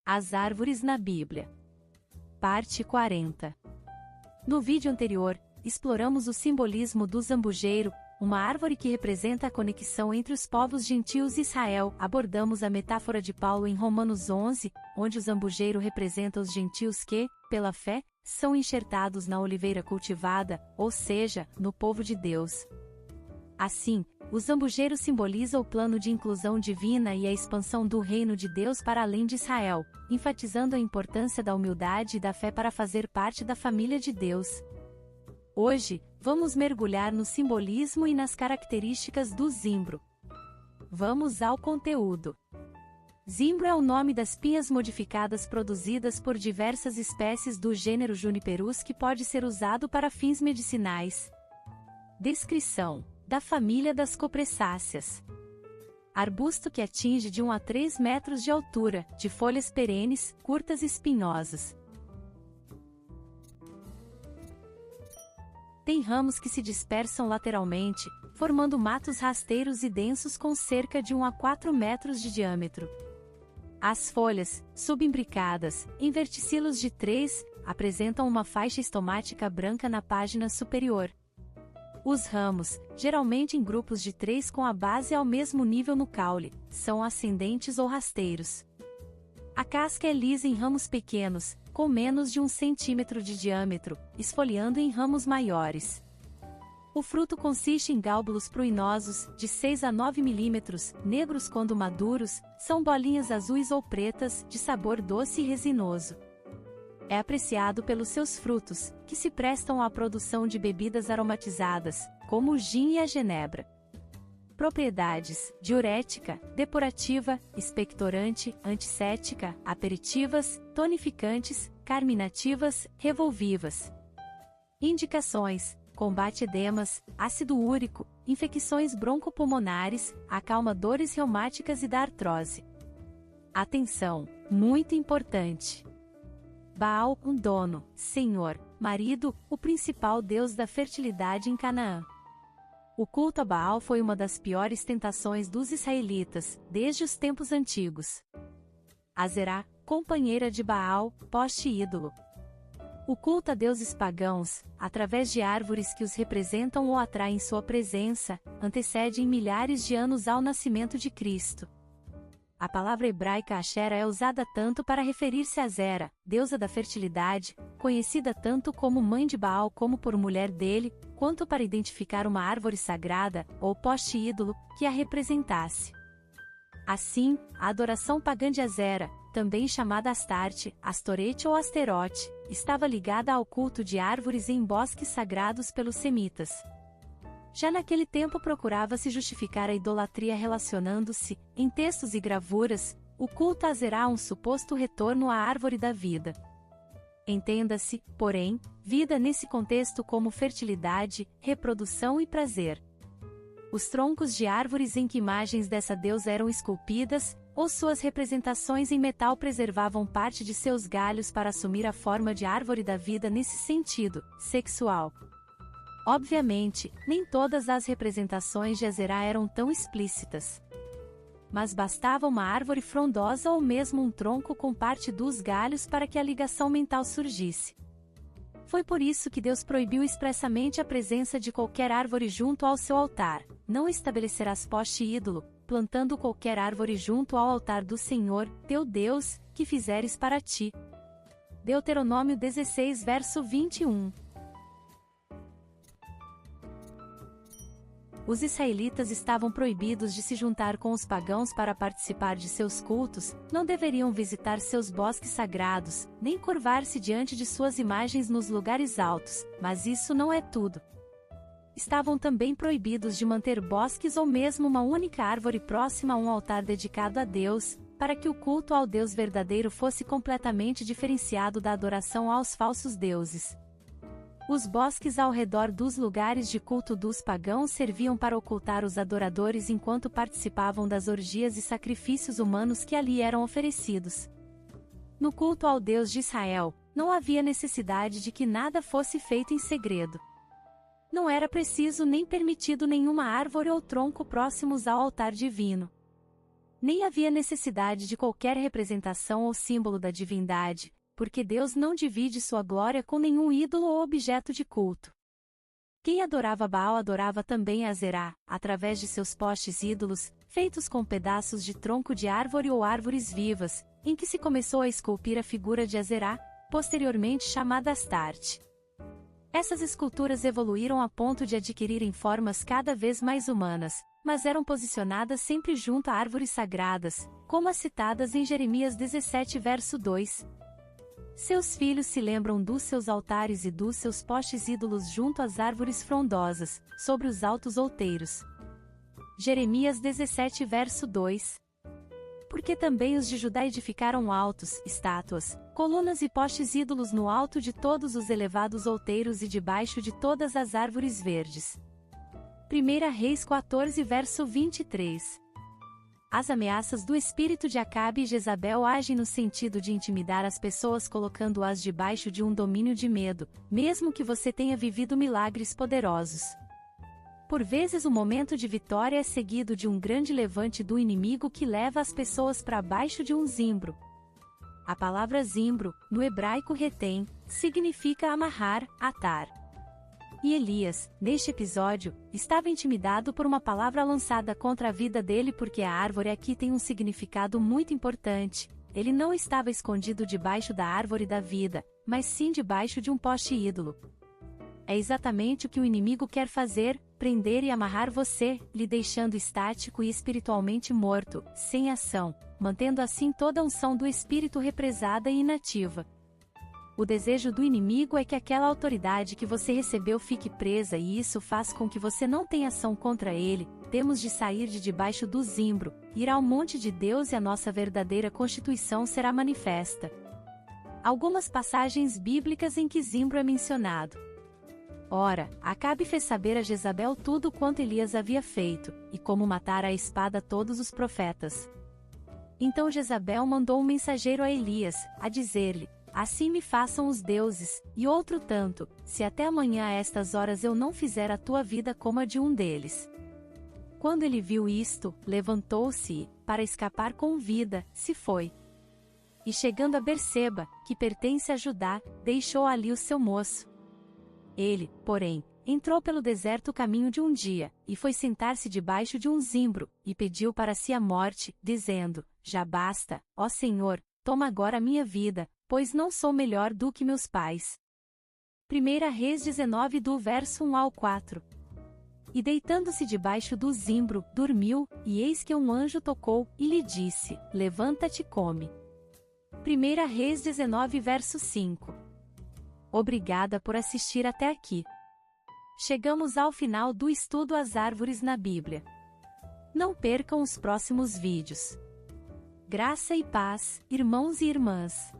As árvores na Bíblia. Parte 40. No vídeo anterior, exploramos o simbolismo do zambujeiro, uma árvore que representa a conexão entre os povos gentios e Israel. Abordamos a metáfora de Paulo em Romanos 11, onde o zambujeiro representa os gentios que, pela fé, são enxertados na oliveira cultivada, ou seja, no povo de Deus. Assim, o zambujeiro simboliza o plano de inclusão divina e a expansão do reino de Deus para além de Israel, enfatizando a importância da humildade e da fé para fazer parte da família de Deus. Hoje, vamos mergulhar no simbolismo e nas características do zimbro. Vamos ao conteúdo. Zimbro é o nome das pinhas modificadas produzidas por diversas espécies do gênero Juniperus que pode ser usado para fins medicinais. Descrição: da família das copressáceas. Arbusto que atinge de 1 a 3 metros de altura, de folhas perenes, curtas e espinhosas. Tem ramos que se dispersam lateralmente, formando matos rasteiros e densos com cerca de 1 a 4 metros de diâmetro. As folhas, subimbricadas, em verticilos de 3, apresentam uma faixa estomática branca na página superior. Os ramos, geralmente em grupos de 3 com a base ao mesmo nível no caule, são ascendentes ou rasteiros. A casca é lisa em ramos pequenos, com menos de 1 centímetro de diâmetro, esfoliando em ramos maiores. O fruto consiste em gálbulos pruinosos, de 6 a 9 milímetros, negros quando maduros, são bolinhas azuis ou pretas, de sabor doce e resinoso. É apreciado pelos seus frutos, que se prestam à produção de bebidas aromatizadas, como o gin e a genebra. Propriedades: diurética, depurativa, expectorante, antisséptica, aperitivas, tonificantes, carminativas, revolvivas. Indicações: combate edemas, ácido úrico, infecções broncopulmonares, acalma dores reumáticas e da artrose. Atenção, muito importante! Baal, um dono, senhor, marido, o principal deus da fertilidade em Canaã. O culto a Baal foi uma das piores tentações dos israelitas, desde os tempos antigos. Azerá, companheira de Baal, poste ídolo. O culto a deuses pagãos, através de árvores que os representam ou atraem sua presença, antecede em milhares de anos ao nascimento de Cristo. A palavra hebraica Ashera é usada tanto para referir-se a Zera, deusa da fertilidade, conhecida tanto como mãe de Baal como por mulher dele, quanto para identificar uma árvore sagrada, ou poste ídolo, que a representasse. Assim, a adoração pagã de Azera, também chamada Astarte, Astorete ou Asterote, estava ligada ao culto de árvores em bosques sagrados pelos semitas. Já naquele tempo procurava-se justificar a idolatria relacionando-se, em textos e gravuras, o culto a Azerá a um suposto retorno à árvore da vida. Entenda-se, porém, vida nesse contexto como fertilidade, reprodução e prazer. Os troncos de árvores em que imagens dessa deusa eram esculpidas, ou suas representações em metal preservavam parte de seus galhos para assumir a forma de árvore da vida nesse sentido, sexual. Obviamente, nem todas as representações de Azerá eram tão explícitas. Mas bastava uma árvore frondosa ou mesmo um tronco com parte dos galhos para que a ligação mental surgisse. Foi por isso que Deus proibiu expressamente a presença de qualquer árvore junto ao seu altar. Não estabelecerás poste ídolo, plantando qualquer árvore junto ao altar do Senhor, teu Deus, que fizeres para ti. Deuteronômio 16, verso 21. Os israelitas estavam proibidos de se juntar com os pagãos para participar de seus cultos, não deveriam visitar seus bosques sagrados, nem curvar-se diante de suas imagens nos lugares altos, mas isso não é tudo. Estavam também proibidos de manter bosques ou mesmo uma única árvore próxima a um altar dedicado a Deus, para que o culto ao Deus verdadeiro fosse completamente diferenciado da adoração aos falsos deuses. Os bosques ao redor dos lugares de culto dos pagãos serviam para ocultar os adoradores enquanto participavam das orgias e sacrifícios humanos que ali eram oferecidos. No culto ao Deus de Israel, não havia necessidade de que nada fosse feito em segredo. Não era preciso nem permitido nenhuma árvore ou tronco próximos ao altar divino. Nem havia necessidade de qualquer representação ou símbolo da divindade, porque Deus não divide sua glória com nenhum ídolo ou objeto de culto. Quem adorava Baal adorava também a Azerá, através de seus postes ídolos, feitos com pedaços de tronco de árvore ou árvores vivas, em que se começou a esculpir a figura de Azerá, posteriormente chamada Astarte. Essas esculturas evoluíram a ponto de adquirirem formas cada vez mais humanas, mas eram posicionadas sempre junto a árvores sagradas, como as citadas em Jeremias 17 verso 2. Seus filhos se lembram dos seus altares e dos seus postes ídolos junto às árvores frondosas, sobre os altos outeiros. Jeremias 17 verso 2. Porque também os de Judá edificaram altos, estátuas, colunas e postes ídolos no alto de todos os elevados outeiros e debaixo de todas as árvores verdes. 1 Reis 14 verso 23. As ameaças do espírito de Acabe e Jezabel agem no sentido de intimidar as pessoas colocando-as debaixo de um domínio de medo, mesmo que você tenha vivido milagres poderosos. Por vezes o momento de vitória é seguido de um grande levante do inimigo que leva as pessoas para baixo de um zimbro. A palavra zimbro, no hebraico retém, significa amarrar, atar. E Elias, neste episódio, estava intimidado por uma palavra lançada contra a vida dele porque a árvore aqui tem um significado muito importante. Ele não estava escondido debaixo da árvore da vida, mas sim debaixo de um poste ídolo. É exatamente o que o inimigo quer fazer, prender e amarrar você, lhe deixando estático e espiritualmente morto, sem ação, mantendo assim toda a unção do espírito represada e inativa. O desejo do inimigo é que aquela autoridade que você recebeu fique presa e isso faz com que você não tenha ação contra ele. Temos de sair de debaixo do zimbro, ir ao monte de Deus e a nossa verdadeira constituição será manifesta. Algumas passagens bíblicas em que zimbro é mencionado. Ora, Acabe fez saber a Jezabel tudo quanto Elias havia feito, e como matar à espada todos os profetas. Então Jezabel mandou um mensageiro a Elias, a dizer-lhe: assim me façam os deuses, e outro tanto, se até amanhã a estas horas eu não fizer a tua vida como a de um deles. Quando ele viu isto, levantou-se e, para escapar com vida, se foi. E chegando a Berseba, que pertence a Judá, deixou ali o seu moço. Ele, porém, entrou pelo deserto caminho de um dia, e foi sentar-se debaixo de um zimbro, e pediu para si a morte, dizendo: já basta, ó Senhor, toma agora a minha vida, pois não sou melhor do que meus pais. 1 Reis 19 do verso 1 ao 4. E deitando-se debaixo do zimbro, dormiu, e eis que um anjo tocou, e lhe disse: levanta-te e come. 1 Reis 19 verso 5. Obrigada por assistir até aqui. Chegamos ao final do estudo às árvores na Bíblia. Não percam os próximos vídeos. Graça e paz, irmãos e irmãs.